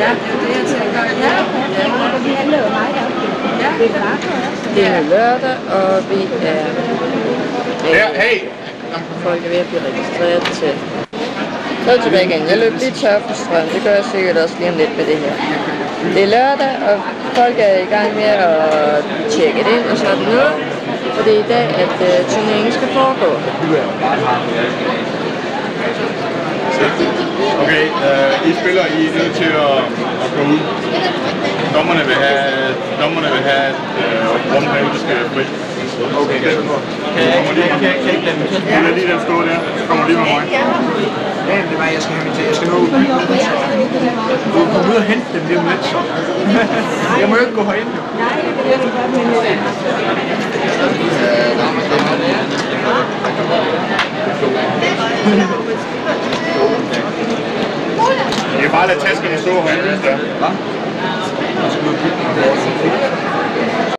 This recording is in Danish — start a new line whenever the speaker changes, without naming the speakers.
Ja, det er til at gøre. Ja, vi handler jo meget op. Det er lørdag, og vi er... Folk er ved at blive registreret til. Så er tilbage igen. Jeg løb lige tør for strøm. Det gør jeg sikkert også lige om lidt med det her. Det er lørdag, og folk er i gang med at tjekke det ind og sådan noget. For det er i dag, at turneringen skal foregå.
Okay, I spiller, I er nødt til at gå ud. Dommerne vil have rummet, der skal frit. Okay, kan jeg ikke lade den kæft? Jeg lige den stå der, så kommer lige med mig.
Ja, det var, jeg skal have til. Jeg skal nå ud. Du kan komme ud og hente dem lige om lidt, så. Jeg må jo ikke gå herind. Nej, det er det godt, men...
I kan bare lade taskerne stå herinde, hvis der.
Hvad? Jeg skal ud og kigge.